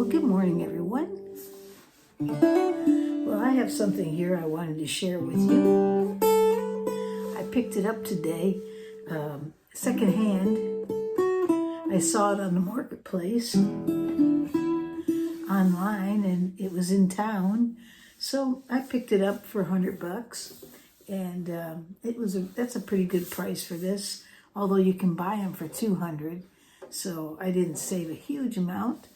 Well, good morning, everyone. Well, I have something here I wanted to share with you. I picked it up today, secondhand. I saw it on the marketplace online, and it was in town, so I picked it up for $100, and that's a pretty good price for this. Although you can buy them for $200, so I didn't save a huge amount.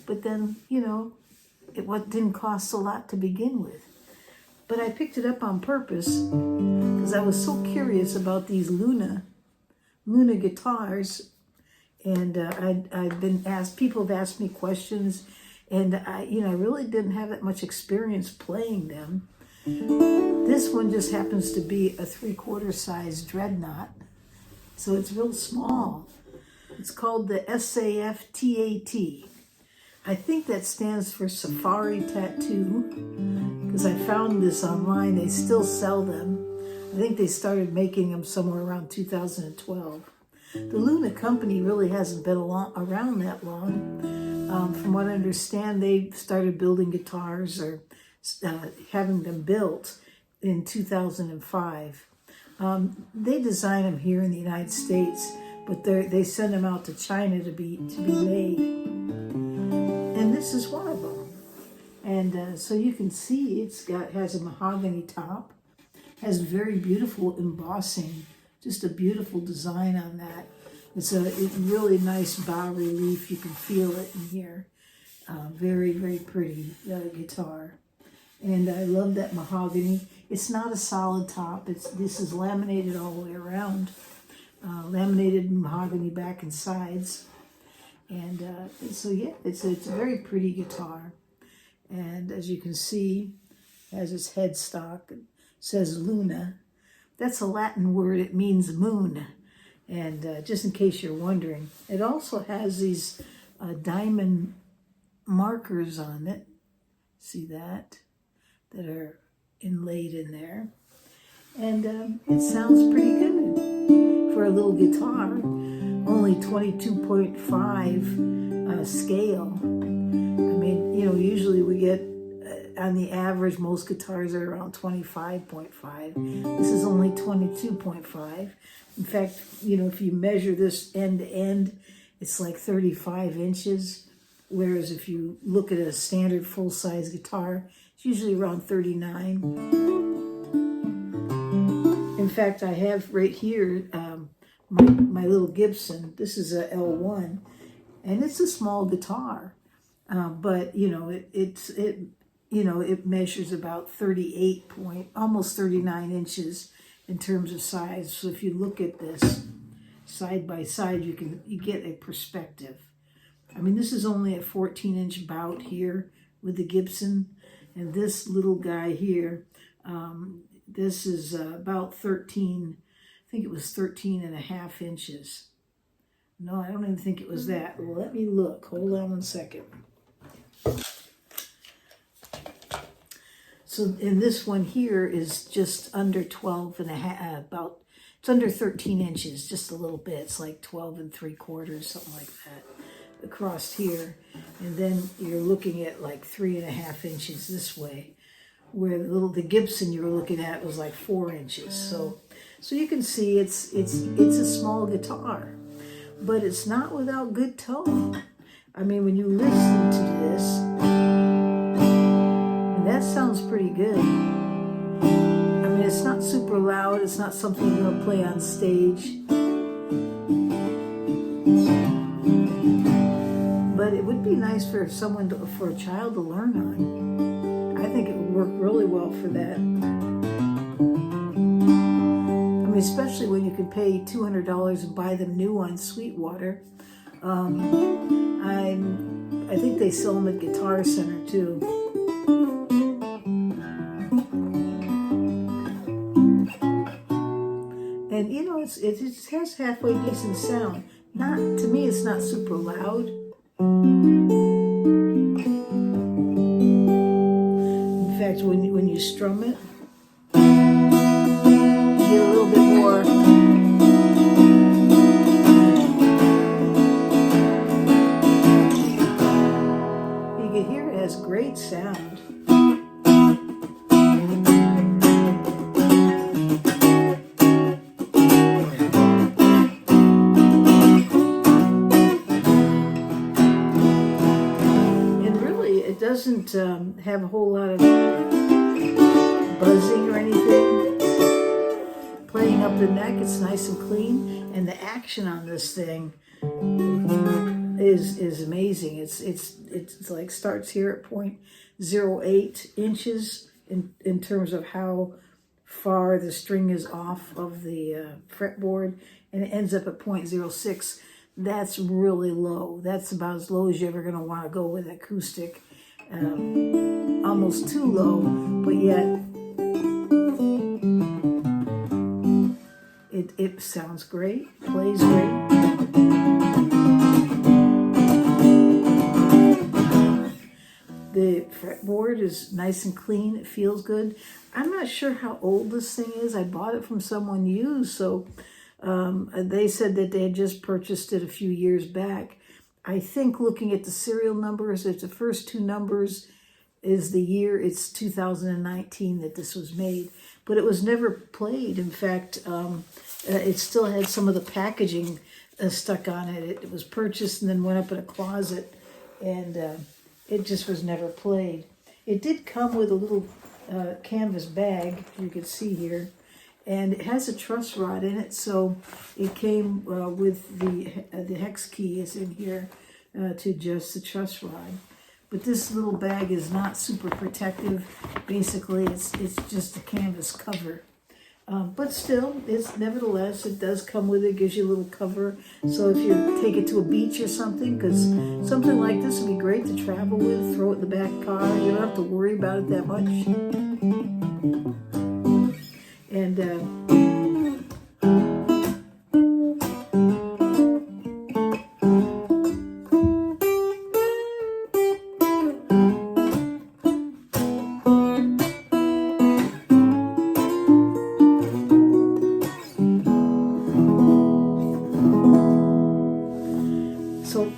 But then, it didn't cost a lot to begin with. But I picked it up on purpose because I was so curious about these Luna guitars, and I've been asked. People have asked me questions, and I really didn't have that much experience playing them. This one just happens to be a 3/4 size dreadnought, so it's real small. It's called the SAF TAT. I think that stands for Safari Tattoo, because I found this online. They still sell them. I think they started making them somewhere around 2012. The Luna company really hasn't been around that long. From what I understand, they started building guitars or having them built in 2005. They design them here in the United States, but they send them out to China to be made. And this is one of them. And so you can see has a mahogany top, has very beautiful embossing, just a beautiful design on that. It's a really nice bas relief. You can feel it in here. Very, very pretty guitar. And I love that mahogany. It's not a solid top. This is laminated all the way around. Laminated mahogany back and sides. And so yeah, it's a very pretty guitar. And as you can see, it has its headstock. It says Luna. That's a Latin word. It means moon. And just in case you're wondering, it also has these diamond markers on it. See that? That are inlaid in there. And it sounds pretty good for a little guitar. Only 22.5 scale. I mean, usually we get, on the average, most guitars are around 25.5. This is only 22.5. In fact, if you measure this end to end, it's like 35 inches. Whereas if you look at a standard full-size guitar, it's usually around 39. In fact, I have right here my little Gibson. This is a L1, and it's a small guitar, but it measures about almost 39 inches in terms of size. So if you look at this side by side, you get a perspective. I mean, this is only a 14-inch bout here with the Gibson, and this little guy here, this is about 13. I think it was 13.5 inches. No, I don't even think it was that. Well, let me look. Hold on 1 second. So, and this one here is just under 12.5, it's under 13 inches, just a little bit. It's like 12 3/4, something like that, across here. And then you're looking at like 3.5 inches this way, where the Gibson you were looking at was like 4 inches. So you can see it's a small guitar, but it's not without good tone. I mean, when you listen to this, and that sounds pretty good. I mean, it's not super loud. It's not something you're going to play on stage. But it would be nice for a child to learn on. I think it would work really well for that. I mean, especially when you can pay $200 and buy them new on Sweetwater. I think they sell them at Guitar Center too. And it has halfway decent sound. To me, it's not super loud. In fact, when you strum it, you get a little bit more. You has great sound. And really, it doesn't have a whole lot of buzzing or anything. Playing up the neck, it's nice and clean, and the action on this thing is amazing. It's like starts here at 0.08 inches in terms of how far the string is off of the fretboard, and it ends up at 0.06. That's really low. That's about as low as you're ever going to want to go with acoustic. Almost too low, but yet it sounds great, plays great. The fretboard is nice and clean. It feels good. I'm not sure how old this thing is. I bought it from someone used, so they said that they had just purchased it a few years back. I think looking at the serial numbers, if the first two numbers is the year, it's 2019 that this was made. But it was never played. In fact, it still had some of the packaging stuck on it. It was purchased and then went up in a closet, and it just was never played. It did come with a little canvas bag, you can see here, and it has a truss rod in it, so it came with the hex key is in here to adjust the truss rod. But this little bag is not super protective. Basically, it's just a canvas cover. But still, nevertheless, it does come with it, gives you a little cover. So if you take it to a beach or something, because something like this would be great to travel with, throw it in the back car. You don't have to worry about it that much. And so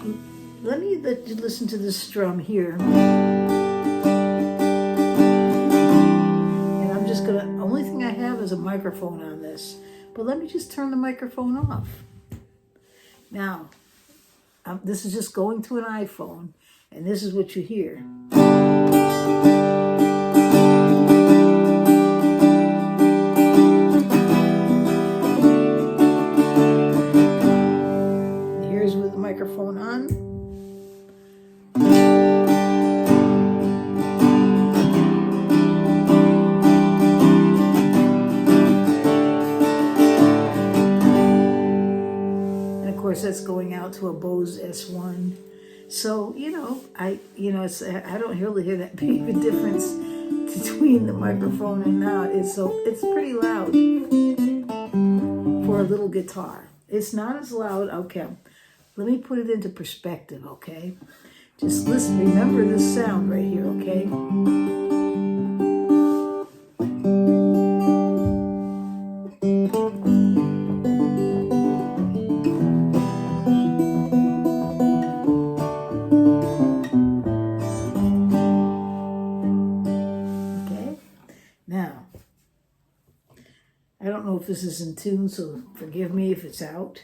let me let you listen to this strum here. And I'm just gonna, the only thing I have is a microphone on this. But let me just turn the microphone off. Now, this is just going to an iPhone, and this is what you hear. Here's with the microphone on. That's going out to a Bose S1. So, I don't really hear that big of a difference between the microphone and now. It's pretty loud for a little guitar. It's not as loud. Okay, let me put it into perspective, okay? Just listen, remember this sound right here, okay? Now, I don't know if this is in tune, so forgive me if it's out.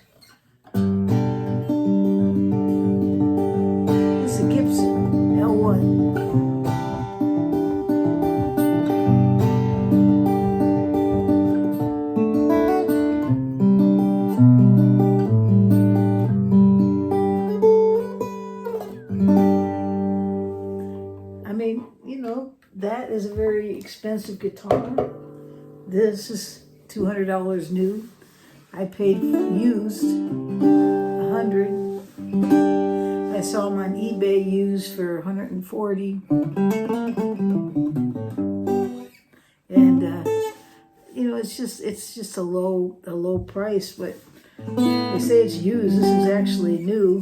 It's a Gibson L1. I mean, that is a very expensive guitar. This is $200 new. I paid used $100. I saw them on eBay used for $140. And it's just a low price. But they say it's used. This is actually new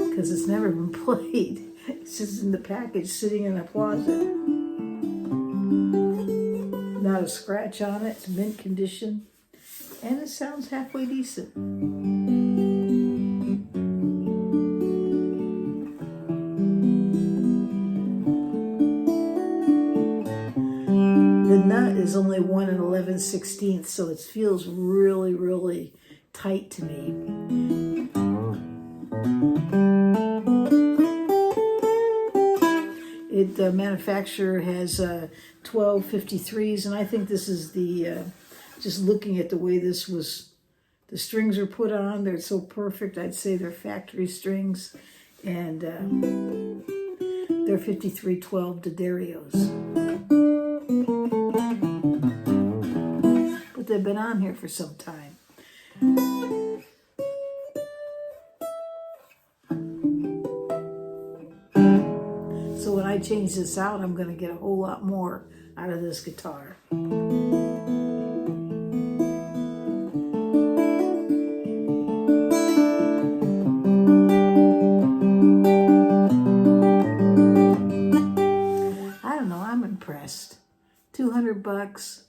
because it's never been played. It's just in the package, sitting in a closet. Not a scratch on it. It's mint condition. And it sounds halfway decent. is only 1 11/16, so it feels really, really tight to me. The manufacturer has 1253s, and I think this is the, just looking at the way the strings are put on, they're so perfect. I'd say they're factory strings, and they're 5312 D'Addario. But they've been on here for some time. So when I change this out, I'm going to get a whole lot more out of this guitar. I don't know, I'm impressed. $200,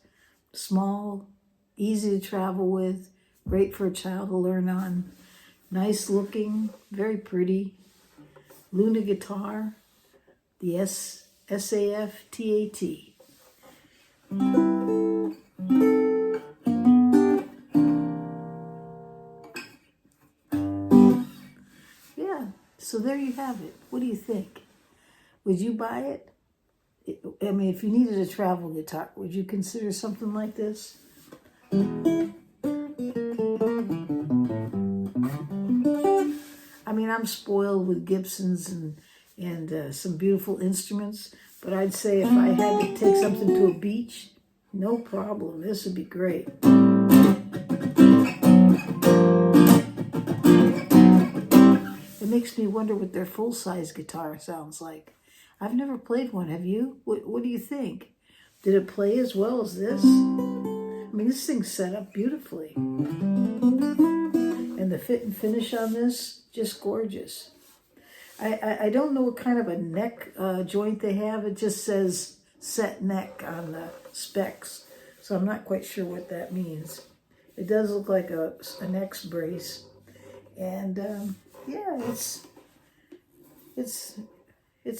small, easy to travel with, great for a child to learn on, nice looking, very pretty. Luna guitar. The SAF TAT. Yeah, so there you have it. What do you think? Would you buy it? I mean, if you needed a travel guitar, would you consider something like this? I mean, I'm spoiled with Gibsons and some beautiful instruments, but I'd say if I had to take something to a beach, no problem. This would be great. It makes me wonder what their full-size guitar sounds like. I've never played one. Have you? What do you think? Did it play as well as this? I mean, this thing's set up beautifully. And the fit and finish on this, just gorgeous. I don't know what kind of a neck joint they have. It just says set neck on the specs, so I'm not quite sure what that means. It does look like an X brace, and yeah, it's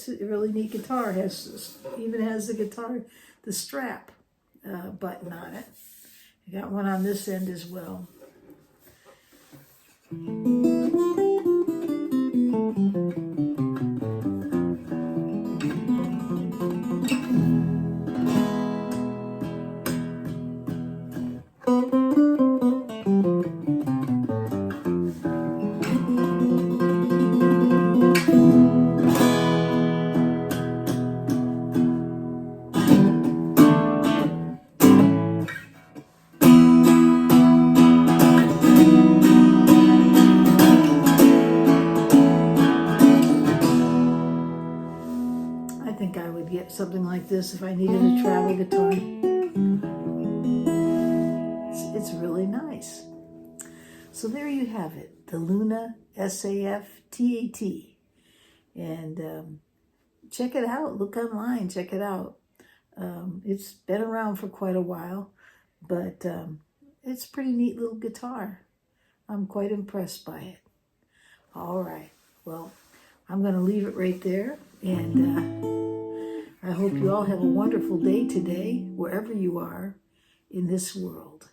a really neat guitar. Even has the strap button on it. I got one on this end as well. I think I would get something like this if I needed a travel guitar. It's really nice. So there you have it, the Luna SAF TAT. And check it out. Look online. Check it out. It's been around for quite a while, but it's a pretty neat little guitar. I'm quite impressed by it. All right. Well, I'm going to leave it right there. And I hope you all have a wonderful day today, wherever you are in this world.